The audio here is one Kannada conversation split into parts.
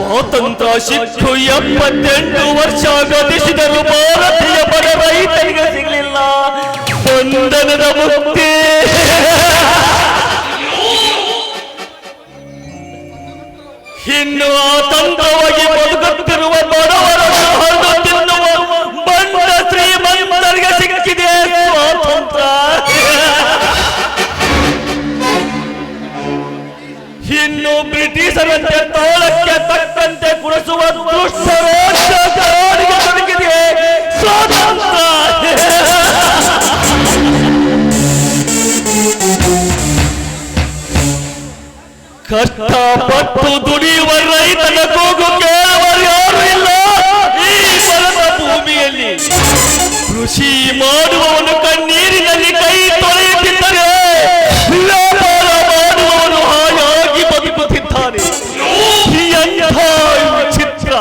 ಸ್ವಾತಂತ್ರ್ಯ ಸಿಕ್ಕು 78 ವರ್ಷ ಗತಿಸಿದರು. ಭಾರತೀಯ ಬಡ ರೈತರಿಗೆ ಸಿಗಲಿಲ್ಲ ಬಂಧನದ ಮುಕ್ತಿ. ಇನ್ನು ಆತಂಕವಾಗಿ ಬದುಕುತ್ತಿರುವ ಬಡವರನ್ನು ಹರಿದು ತಿನ್ನುವ ಬಂಡ ಶ್ರೀಮಂತರಿಗೆ ಸಿಕ್ಕಿದೆ ಸ್ವಾತಂತ್ರ್ಯ. ಇನ್ನು ಬ್ರಿಟಿಷರಂತೆ ತಾಳಕ್ಕೆ ತಕ್ಕಂತೆ ಕುಡಿಸುವ ದುಷ್ಟರಿಗೆ ದೊರಕಿದೆ ಸ್ವಾತಂತ್ರ್ಯ. ಕಷ್ಟಪಟ್ಟು ದುಡಿಯುವ ರೈತನ ಕೂಗು ಕೇಳುವರು ಯಾರು ಇಲ್ಲ ಈ ಬರದ ಭೂಮಿಯಲ್ಲಿ. ಕೃಷಿ ಮಾಡುವವನು ಕಣ್ಣೀರಿನಲ್ಲಿ ಕೈ ತೊಳೆಯುತ್ತಿದ್ದರೆ ವ್ಯಾಪಾರ ಮಾಡುವವನು ಹಾಯಾಗಿ ಬದುಕುತ್ತಿದ್ದಾನೆ. ಎಂಥ ವಿಚಿತ್ರ!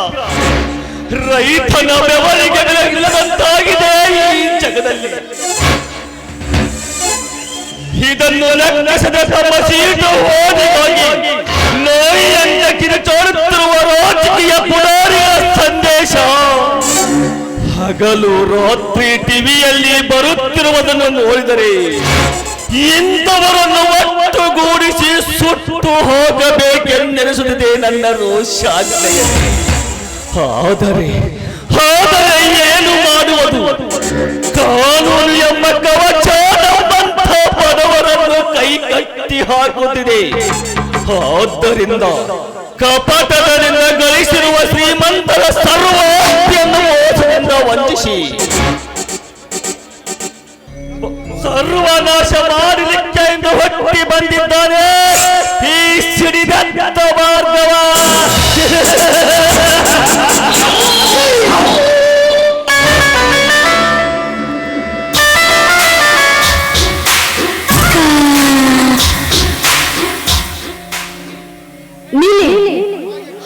ರೈತನ ಬೆವರಿಗೆ ಇಲ್ಲದಂತಾಗಿದೆ ಈ ಜಗದಲ್ಲಿ. ಇದನ್ನು ಲೆಕ್ಕಿಸದ ತಮ್ಮ ಸೀಟು ಹೋದಿಗಾಗಿ ನೋಯಿಯಿಂದ ಕಿರುಚಾಡುತ್ತಿರುವ ರಾಜಕೀಯ ಪುರಾರಿಯ ಸಂದೇಶ ಹಗಲು ರಾತ್ರಿ ಟಿವಿಯಲ್ಲಿ ಬರುತ್ತಿರುವುದನ್ನು ನೋಡಿದರೆ ಇಂಥವರನ್ನು ಒಟ್ಟುಗೂಡಿಸಿ ಸುಟ್ಟು ಹೋಗಬೇಕೆಂದೆನಿಸುತ್ತದೆ ನನ್ನ ರೋಷಾಗ್ನೆಯಲ್ಲಿ. ಆದರೆ ಏನು ಮಾಡುವುದು? ಕಾನೂನು ಎಂಬ ಕವಚ ಬಡವರನ್ನು ಕೈ ಕಟ್ಟಿ ಹಾಕುತ್ತಿದೆ. ಆದ್ದರಿಂದ ಕಪಟದಿಂದ ಗಳಿಸಿರುವ ಶ್ರೀಮಂತರ ಸರ್ವಾಸ್ತಿಯನ್ನು ಮೋಸದಿಂದ ವಂಚಿಸಿ ಸರ್ವನಾಶ ಮಾಡಲಿಕ್ಕೆ ಎಂದು ಹೊಟ್ಟಿ ಬಂದಿದ್ದಾನೆ ಈ ಸಿಡಿದಂತ ಮಾರ್ಗವ.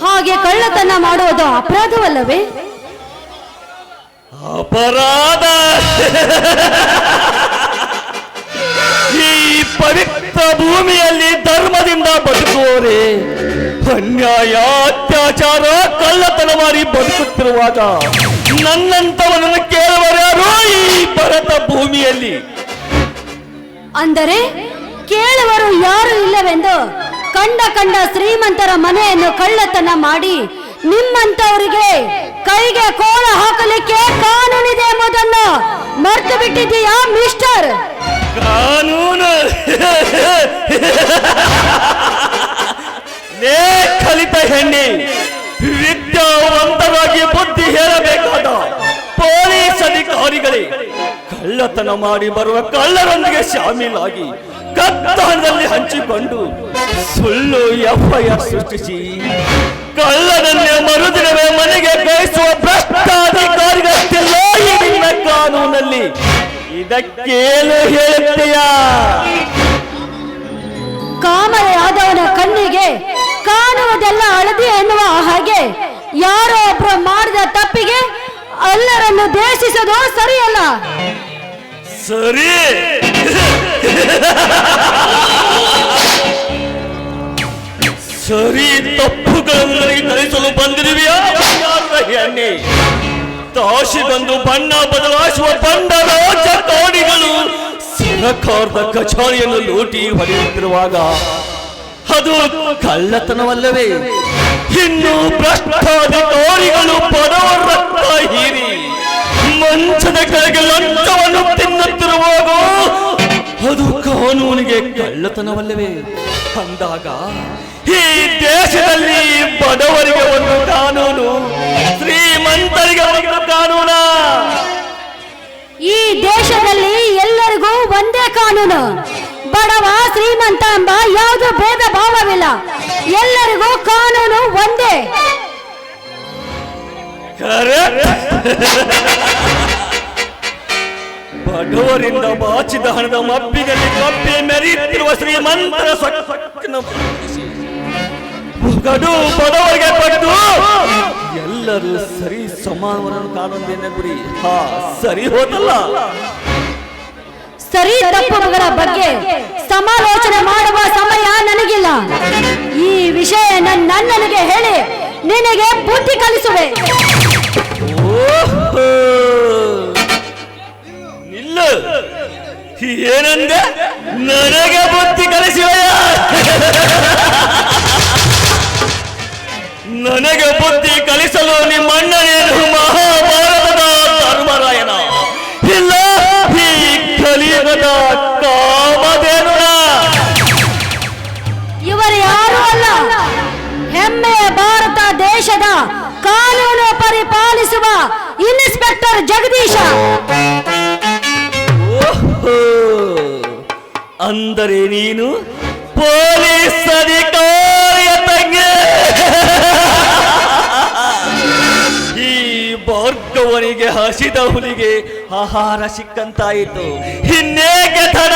ಹಾಗೆ ಕಳ್ಳತನ ಮಾಡುವುದು ಅಪರಾಧವಲ್ಲವೇ? ಅಪರಾಧ? ಈ ಪವಿತ್ರ ಭೂಮಿಯಲ್ಲಿ ಧರ್ಮದಿಂದ ಬದುಕುವವರೇ ಅನ್ಯಾಯ ಅತ್ಯಾಚಾರ ಕಳ್ಳತನ ಮಾಡಿ ಬದುಕುತ್ತಿರುವಾಗ ನನ್ನಂತವನನ್ನು ಕೇಳುವರಾರು ಈ ಭರತ ಭೂಮಿಯಲ್ಲಿ? ಅಂದರೆ ಕೇಳುವರು ಯಾರು ಇಲ್ಲವೆಂದು ಕಂಡ ಶ್ರೀಮಂತರ ಮನೆಯನ್ನು ಕಳ್ಳತನ ಮಾಡಿ ನಿಮ್ಮಂತವರಿಗೆ ಕೈಗೆ ಕೋಳ ಹಾಕಲಿಕ್ಕೆ ಕಾನೂನಿದೆ ಎಂಬುದನ್ನು ಮರೆತು ಬಿಟ್ಟಿದ್ದೀಯಾ ಮಿಸ್ಟರ್? ಕಾನೂನು ಕಲಿತ ಹೆಣ್ಣೆ, ವಿದ್ಯಾವಂತರಾಗಿ ಬುದ್ಧಿ ಹೇಳಬೇಕಾದ ಪೊಲೀಸ್ ಅಧಿಕಾರಿಗಳೇ ಕಳ್ಳತನ ಮಾಡಿ ಬರುವ ಕಳ್ಳರೊಂದಿಗೆ ಶಾಮೀಲಾಗಿ ಕತ್ತಾಣದಲ್ಲಿ ಹಂಚಿಕೊಂಡು ಸುಳ್ಳು FIR ಸೃಷ್ಟಿಸಿ ಕಳ್ಳನನ್ನೇ ಮರುದಿನವೇ ಮನೆಗೆ ಕಳಿಸುವ ಭ್ರಷ್ಟಾಧಿಕಾರಿಗಳಿಲ್ಲ ಈ ನಿನ್ನ ಕಾನೂನಲ್ಲಿ. ಇದಕ್ಕೇನು ಹೇಳುತ್ತೀಯಾ? ಕಾಮರೆಯಾದವನ ಕಣ್ಣಿಗೆ ಕಾಣುವುದೆಲ್ಲ ಹಳದಿ ಎನ್ನುವ ಹಾಗೆ ಯಾರೋ ಒಬ್ರು ಮಾಡಿದ ತಪ್ಪಿಗೆ ಎಲ್ಲರನ್ನು ದ್ವೇಷಿಸೋದು ಸರಿಯಲ್ಲ. ಸರಿ, ಸರಿ ತಪ್ಪುಗಳನ್ನು ಕಲಿಸಲು ಬಂದಿರುವೆಯಾ ಹೆಣ್ಣೆ? ತಾಶಿಗೊಂದು ಬಣ್ಣ ಬದಲಾಯಿಸುವ ಬಂಡ ರಾಜಕಾರಣಿಗಳು ಸರ್ಕಾರದ ಕಚೇರಿಯನ್ನು ಲೂಟಿ ಹೊಡೆಯುತ್ತಿರುವಾಗ ಅದು ಕಳ್ಳತನವಲ್ಲವೇ? ಇನ್ನು ಭ್ರಷ್ಟಾಧಿಕಾರಿಗಳು ಬಡವರ ರಕ್ತ ಹೀರಿ ಮಂಚದ ಕೆಳಗೆ ಲಂಚವನ್ನು ತಿನ್ನುತ್ತಿರುವಾಗ ಅದು ಕಾನೂನಿಗೆ ಕಳ್ಳತನವಲ್ಲವೇ? ಅಂದಾಗ ಈ ದೇಶದಲ್ಲಿ ಬಡವರಿಗೆ ಒಂದು ಕಾನೂನು, ಶ್ರೀಮಂತರಿಗೆ ಒಂದು ಕಾನೂನ? ಈ ದೇಶದಲ್ಲಿ ಎಲ್ಲರಿಗೂ ಒಂದೇ ಕಾನೂನು. ಬಡವ ಶ್ರೀಮಂತ ಎಂಬ ಯಾವುದು ಭೇದ ಭಾವವಿಲ್ಲ. ಎಲ್ಲರಿಗೂ ಕಾನೂನು ಒಂದೇ. ಬಡವರಿಂದ ಬಾಚಿದ ಹಣದ ಮಬ್ಬಿನಲ್ಲಿ ಕಪ್ಪಿ ಮೆರೆಯುತ್ತಿರುವ ಶ್ರೀಮಂತರ ಸೊಕ್ಕನ್ನು ಗಡು ಬಡವರಿಗೆ ಕೊಟ್ಟು ಎಲ್ಲರೂ ಸರಿ ಸಮಾನವನ್ನು ಕಾಣುವುದೇನೆ ಗುರಿ. ಹಾ, ಸರಿ ಹೋದಲ್ಲ. ಸರಿ ತಪ್ಪುಗಳ ಬಗ್ಗೆ ಸಮಾಲೋಚನೆ ಮಾಡುವ ಸಮಯ ನನಗಿಲ್ಲ. ಈ ವಿಷಯ ನನಗೆ ಹೇಳಿ ನಿನಗೆ ಬುದ್ಧಿ ಕಲಿಸುವೆ. ಓಹೋ, ನಿಲ್ಲ. ಏನಂದೆ? ನನಗೆ ಬುದ್ಧಿ ಕಲಿಸುವೆಯ? ನನಗೆ ಬುದ್ಧಿ ಕಲಿಸಲು ನಿಮ್ಮ ಅಣ್ಣನೇನು ಮಹಾಭಾರತದ ಧರ್ಮರಾಯನ? ಇಲ್ಲ, ಈ ಕಲಿಯುಗದ ಕಾಮಧೇನುನ? ಇವರು ಯಾರು ಅಲ್ಲ, ಹೆಮ್ಮೆಯ ಭಾರತ ದೇಶದ ಕಾನೂನು ಪರಿಪಾಲಿಸುವ ಇನ್ಸ್ಪೆಕ್ಟರ್ ಜಗದೀಶ. ಓಹೋ, ಅಂದರೆ ನೀನು ಪೊಲೀಸ್ ಅಧಿಕಾರಿಯ ತಂಗಿ. ಈ ಭಾರ್ಗವನಿಗೆ ಹಸಿದ ಹುಲಿಗೆ ಆಹಾರ ಸಿಕ್ಕಂತಾಯಿತು. ಇನ್ನೇಕೆ ತಡ?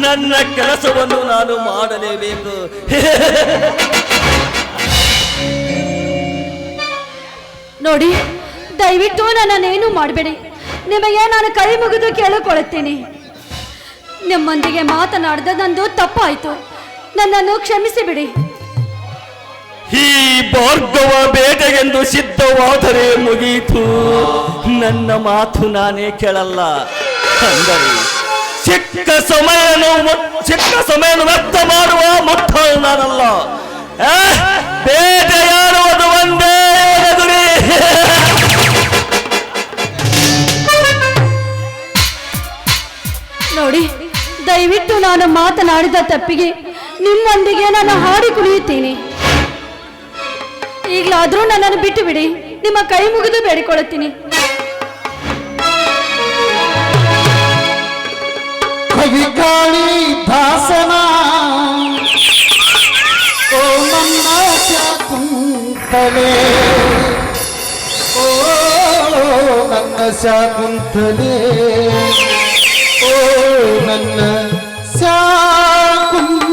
ನನ್ನ ಕೆಲಸವನ್ನು ನಾನು ಮಾಡಲೇಬೇಕು. ನೋಡಿ, ದಯವಿಟ್ಟು ನನ್ನನ್ನೇನು ಮಾಡಬೇಡಿ. ನಿಮಗೆ ನಾನು ಕೈ ಮುಗಿದು ಕೇಳಿಕೊಳ್ಳುತ್ತೇನೆ. ನಿಮ್ಮೊಂದಿಗೆ ಮಾತನಾಡಿದ ನಂದು ತಪ್ಪಾಯಿತು, ನನ್ನನ್ನು ಕ್ಷಮಿಸಿ ಬಿಡಿ. ಈ ಭಾರ್ಗವ ಬೇಟೆಗೆಂದು ಸಿದ್ಧವಾದರೆ ಮುಗಿಯಿತು. ನನ್ನ ಮಾತು ನಾನೇ ಕೇಳಲ್ಲ. ಅಂದರೆ ಸಿಕ್ಕ ಸಮಯವನ್ನು ವ್ಯಕ್ತ ಮಾಡುವ ಮುಟ್ಟ ನಾನಲ್ಲ. ಬೇಟೆಯಾಡುವುದು ಒಂದೇ ಗುರಿ. ನೋಡಿ, ದಯವಿಟ್ಟು ನಾನು ಮಾತನಾಡಿದ ತಪ್ಪಿಗೆ ನಿಮ್ಮೊಂದಿಗೆ ನಾನು ಹಾಡಿ ಕುಣಿಯುತ್ತೇನೆ. ಈಗಲಾದರೂ ನನ್ನನ್ನು ಬಿಟ್ಟು ಬಿಡಿ, ನಿಮ್ಮ ಕೈ ಮುಗಿದು ಬೇಡಿಕೊಳ್ಳುತ್ತೀನಿ. ಕವಿಕಾಳಿ ದಾಸನ ಓ ನನ್ನ ಶಾಕುಂತಲೆ, ಓ ನನ್ನ ಶಾಕುಂತಲೆ, ಓ ನನ್ನ ಶಾಕುಂತಲೆ.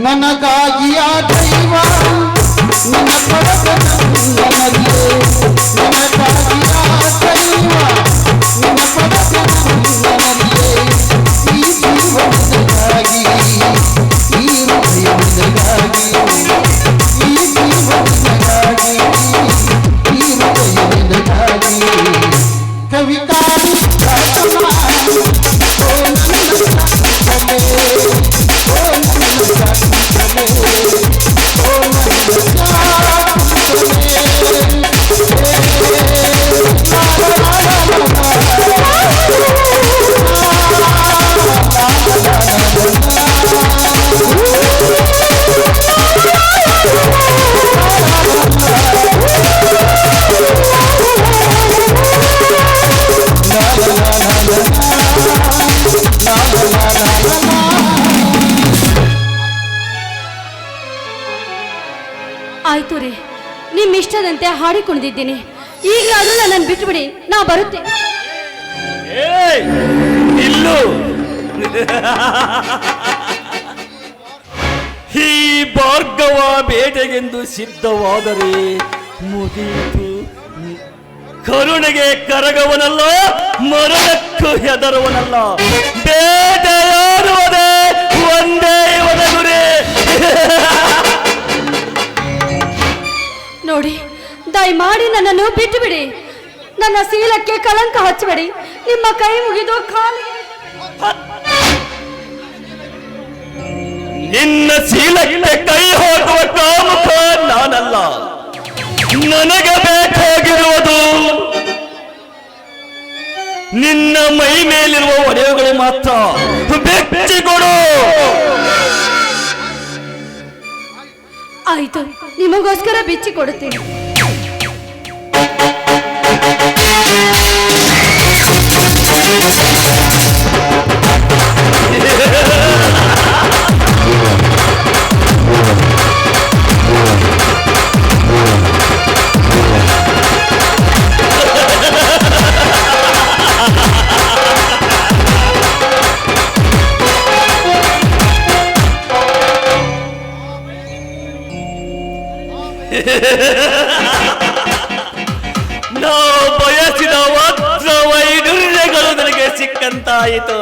ನನಗಾಗಿ ಆ ದೈವ ನನ್ನ ಪಡೆದ ಆಯ್ತು ರೀ, ನಿಮ್ಮ ಇಷ್ಟದಂತೆ ಹಾಡಿಕೊಂಡಿದ್ದೀನಿ. ಈಗಲಾದ್ರೂ ನನ್ನನ್ನು ಬಿಟ್ಟುಬಿಡಿ, ನಾ ಬರುತ್ತೇನೆ. ಇಲ್ಲು ಈ ಭಾರ್ಗವ ಬೇಟೆಗೆಂದು ಸಿದ್ಧವಾದರೆ ಮುಗಿಯಿತು. ಕರುಣೆಗೆ ಕರಗವನಲ್ಲ, ಮರಣಕ್ಕೂ ಹೆದರುವನಲ್ಲ. ಬೇಟೆಯಾಡುವುದೇ ಒಂದೇ ಒದಗುರೆ. ನೋಡಿ, ದಯಮಾಡಿ ನನ್ನನ್ನು ಬಿಟ್ಟು ಬಿಡಿ. ನನ್ನ ಶೀಲಕ್ಕೆ ಕಳಂಕ ಹಚ್ಚಬೇಡಿ. ನಿಮ್ಮ ಕೈ ಮುಗಿದು ಕಾಲಿಗೆ ನಿನ್ನ ಶೀಲಕ್ಕೆ ಕೈ ಹೋಗುವ ಕಾಮುಕ ನಾನಲ್ಲ. ನನಗೆ ಬೇಕಾಗಿರುವುದು ನಿನ್ನ ಮೈ ಮೇಲಿರುವ ಒಡೆಯುಗಳು ಮಾತ್ರ. ಬೆಚ್ಚಿಕೊಡು. ಆಯ್ತು, ನಿಮಗೋಸ್ಕರ ಬಿಚ್ಚಿ ಕೊಡುತ್ತೇನೆ. ನಾವು ಬಯಸಿದ ವಜ್ರ ವೈಡೂರ್ಯಗಳು ನನಗೆ ಸಿಕ್ಕಂತಾಯಿತು.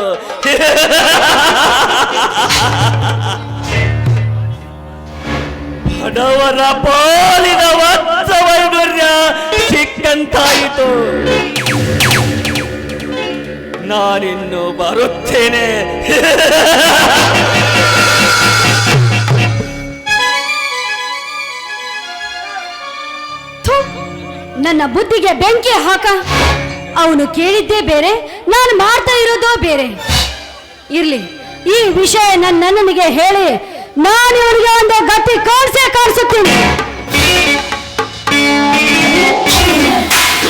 ಬಡವರ ಪಾಲಿನ ವಜ್ರ ವೈಡೂರ್ಯ ಸಿಕ್ಕಂತಾಯಿತು. ನಾನಿನ್ನು ಬರುತ್ತೇನೆ. ನನ್ನ ಬುದ್ಧಿಗೆ ಬೆಂಕಿ ಹಾಕ. ಅವನು ಕೇಳಿದ್ದೇ ಬೇರೆ, ನಾನು ಮಾಡ್ತಾ ಇರೋದು ಬೇರೆ. ಇರ್ಲಿ, ಈ ವಿಷಯ ನನ್ನನಿಗೆ ಹೇಳಿ ನಾನು ಇವನಿಗೆ ಒಂದು ಗತಿ ಕಾಣಿಸುತ್ತೀನಿ.